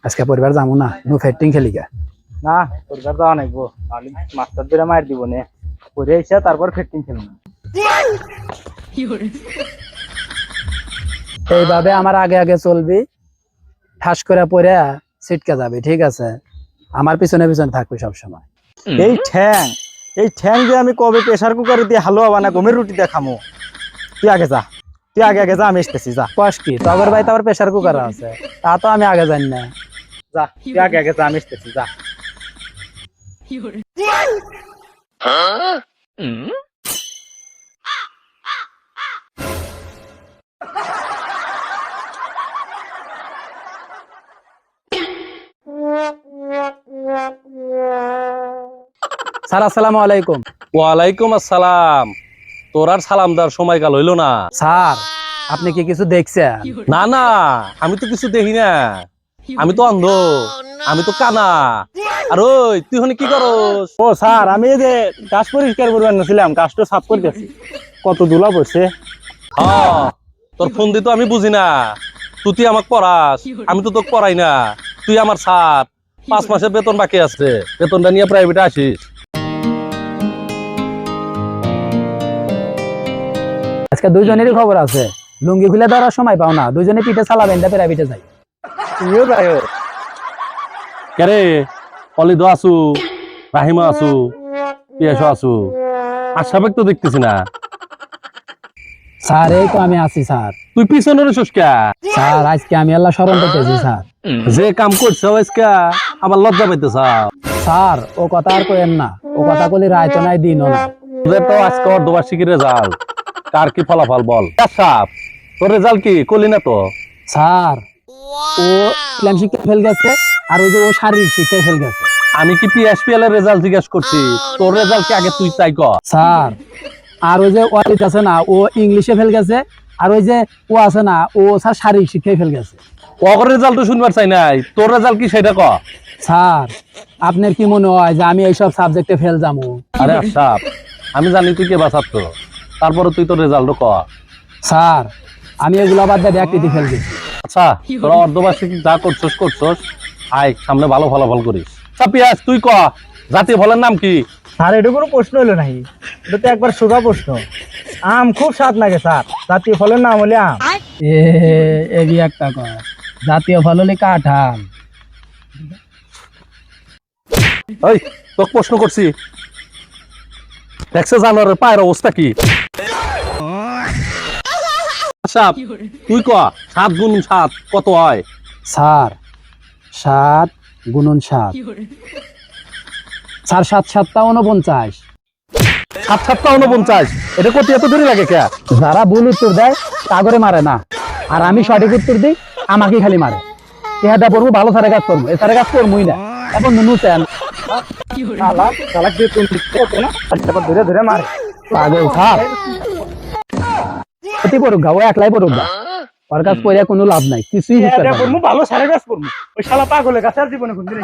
আজকে পরিবার যাবো না, নু ফেটিং খেলি গা। না পরিবার যাওয়া নাইবো, তাহলে মাস্টার ধরে মার দিব নে, পরে এসে তারপর ফিটিং খেলব। এইভাবে আমার আগে আগে চলবি, ঠাস করে পড়ে ছিটকে যাবি, ঠিক আছে? আমার পিছনে পিছনে থাকবি সবসময়। এই ঠ্যাং যে আমি কবে প্রেসার কুকারে দিয়ে হালুয়া বানা গমের রুটি দিয়ে খামো। তুই আগে যা, তুই আগে আগে যা, আমি আসতেছি, যা। কস কি তগর ভাই তো আবার প্রেসার কুকার আছে, তা তো আমি আগে জানি না। যা, তুই আগে আগে যা, আমি আসতেছি, যা। স্যার আসসালামু আলাইকুম। ওয়ালাইকুম আসসালাম। তোর আর সালাম দেওয়ার সময় কাল হইলো না। স্যার আপনি কি কিছু দেখছেন? না না, আমি তো কিছু দেখি না, আমি তো অন্ধ, আমি তো কানা। আর ওই তুই হনে কি করস? ও স্যার, আমি এই যে কাজ পরিষ্কার করবার নাছিলাম, কাজটা সাফ করতেছি। কত ধুলা পড়ছে। হ্যাঁ, তোর ফোন দিতে আমি বুঝি না, তুই আমাকে পড়াস, আমি তো তোকে পড়াই না। তুই আমার স্যার, 5 মাসের বেতন বাকি আছে, বেতনটা নিয়ে প্রাইভেটে আসিস। আজকে দুইজনেরই খবর আছে, লুঙ্গি খুলে দেওয়ার সময় পাও না, দুইজনে পিঠে চালাবেন, প্রাইভেটে যাই। তুমিও যাই। কেরে অলিদ আসু, রাহিমা আসু, পিয়াসও আসু, আশাবেক তো দেখতেছি না। স্যার এই তো আমি আছি স্যার। তুই পিছনে রইছিস কে? স্যার আজকে আমি আল্লাহ স্মরণ করতেছি স্যার। যে কাম করছে আজকে আবার লজ্জা পাইতেছ? স্যার ও কথা আর কইেন না, ও কথা কলি রায়তো নাই দিনও না। তোদের তো আজকে অর্ধবার্ষিকী রেজাল্ট, কার কি ফলাফল বল? সাপ তোর রেজাল্ট কি করলি না তো? স্যার ও ইসলাম শিক্ষা ফেল গেছে, আর ওই যে ও শারীরিক শিক্ষায় ফেল গেছে। আমি কি পিএসপিএল এর রেজাল্ট জিজ্ঞেস করছি? তোর রেজাল্ট কি আগে তুই তাই কর। স্যার আর ওই যে ওয়ালিদ আছে না, ও ইংলিশে ফেল গেছে, আর ওই যে ও আছে না, ও স্যার শারীরিক শিক্ষায় ফেল গেছে। ওর রেজাল্ট তো শুনবার চাই নাই, তোর রেজাল্ট কি সেটা ক। স্যার আপনার কি মনে হয় যে আমি এইসব সাবজেক্টে ফেল যাবো? আরে সাপ, আমি জানি তুই কে বাঁচাচ্ছ, তারপরে তুই তোর রেজাল্ট ক। স্যার আমি এগুলো বাদ দিয়ে একটিতে ফেল গেছি। আচ্ছা তোরা অর্ধবার্ষিকী যা করছস, আয় সামনে ভালো ফলাফল করিস। আচ্ছা পিয়াস তুই ক, জাতীয় ফলের নাম কি? স্যার এটা কোনো প্রশ্ন হলো নাকি? এটা তো একবার সোজা প্রশ্ন। আম খুব স্বাদ লাগে স্যার, জাতীয় ফলের নাম হলে আম। এবি একটা কয়, জাতীয় ফল হলে কাঁঠাল। ওই তোকে প্রশ্ন করছি, দেখছে জানোয়ারের পায়ের অবস্থা কি? সাপ তুই ক, 7 গুণ 7 কত হয়? স্যার 7 গুণন 7, স্যার 7 7টা 49। 7 7টা 49, এটা করতে এত দেরি লাগে কে? যারা ভুল উত্তর দেয় তা করে মারে না, আর আমি সঠিক উত্তর দিই আমাকে খালি মারে। চেহারা পড়বো, ভালো সারে কাজ করবো, এ সারে কাজ করবোই না। এখন নুনুছেন ধরে ধরে মারে পাগল স্যার, ক্ষতি পড়ুক গা, ও একলাই পড়ুক গা, ওর কাজ করে কোনো লাভ নাই, কিছুই বুঝতে পারবে না। ভালো সারে কাজ করবো। ওই শালা পাগলের কাছে আর জীবনে কোনদিন